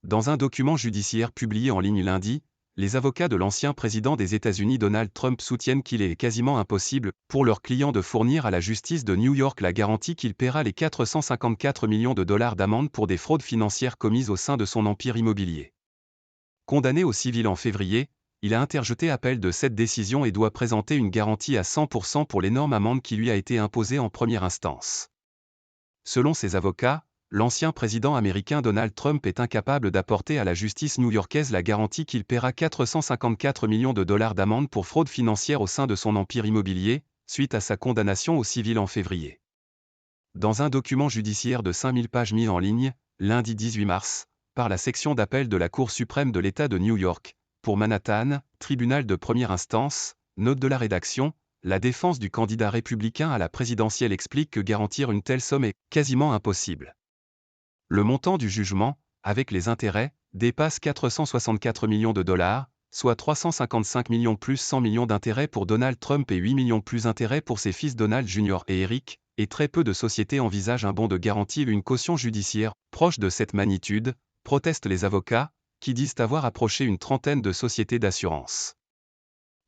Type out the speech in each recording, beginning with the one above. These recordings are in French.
Dans un document judiciaire publié en ligne lundi, les avocats de l'ancien président des États-Unis Donald Trump soutiennent qu'il est quasiment impossible pour leurs clients de fournir à la justice de New York la garantie qu'il paiera les 454 millions de dollars d'amende pour des fraudes financières commises au sein de son empire immobilier. Condamné au civil en février, il a interjeté appel de cette décision et doit présenter une garantie à 100% pour l'énorme amende qui lui a été imposée en première instance. Selon ses avocats, l'ancien président américain Donald Trump est incapable d'apporter à la justice new-yorkaise la garantie qu'il paiera 454 millions de dollars d'amende pour fraude financière au sein de son empire immobilier, suite à sa condamnation au civil en février. Dans un document judiciaire de 5000 pages mis en ligne, lundi 18 mars, par la section d'appel de la Cour suprême de l'État de New York, pour Manhattan, tribunal de première instance, note de la rédaction, la défense du candidat républicain à la présidentielle explique que garantir une telle somme est quasiment impossible. Le montant du jugement, avec les intérêts, dépasse 464 millions de dollars, soit 355 millions plus 100 millions d'intérêts pour Donald Trump et 8 millions plus intérêts pour ses fils Donald Jr. et Eric, et très peu de sociétés envisagent un bon de garantie ou une caution judiciaire proche de cette magnitude, protestent les avocats, qui disent avoir approché une trentaine de sociétés d'assurance.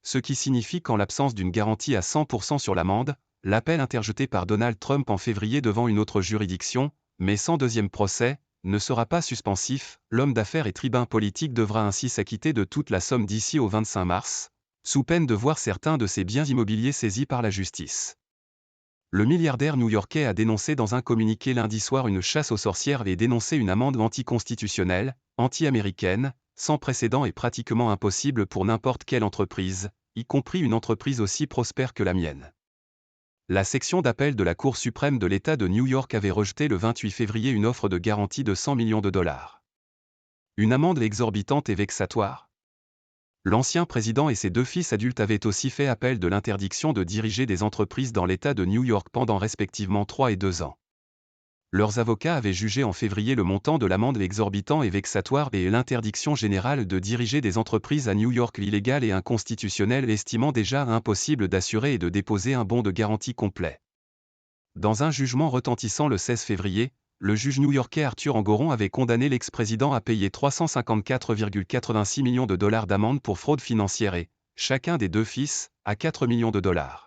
Ce qui signifie qu'en l'absence d'une garantie à 100% sur l'amende, l'appel interjeté par Donald Trump en février devant une autre juridiction, mais sans deuxième procès, ne sera pas suspensif. L'homme d'affaires et tribun politique devra ainsi s'acquitter de toute la somme d'ici au 25 mars, sous peine de voir certains de ses biens immobiliers saisis par la justice. Le milliardaire new-yorkais a dénoncé dans un communiqué lundi soir une chasse aux sorcières et dénoncé une amende anticonstitutionnelle, anti-américaine, sans précédent et pratiquement impossible pour n'importe quelle entreprise, y compris une entreprise aussi prospère que la mienne. La section d'appel de la Cour suprême de l'État de New York avait rejeté le 28 février une offre de garantie de 100 millions de dollars. Une amende exorbitante et vexatoire. L'ancien président et ses deux fils adultes avaient aussi fait appel de l'interdiction de diriger des entreprises dans l'État de New York pendant respectivement 3 et 2 ans. Leurs avocats avaient jugé en février le montant de l'amende exorbitant et vexatoire et l'interdiction générale de diriger des entreprises à New York illégale et inconstitutionnelle, estimant déjà impossible d'assurer et de déposer un bon de garantie complet. Dans un jugement retentissant le 16 février, le juge new-yorkais Arthur Engoron avait condamné l'ex-président à payer 354,86 millions de dollars d'amende pour fraude financière et, chacun des deux fils, à 4 millions de dollars.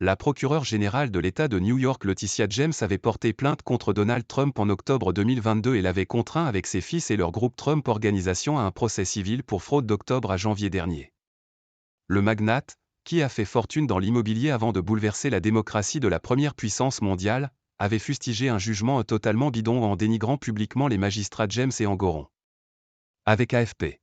La procureure générale de l'État de New York Letitia James avait porté plainte contre Donald Trump en octobre 2022 et l'avait contraint avec ses fils et leur groupe Trump Organisation à un procès civil pour fraude d'octobre à janvier dernier. Le magnate, qui a fait fortune dans l'immobilier avant de bouleverser la démocratie de la première puissance mondiale, avait fustigé un jugement totalement bidon en dénigrant publiquement les magistrats James et Engoron. Avec AFP.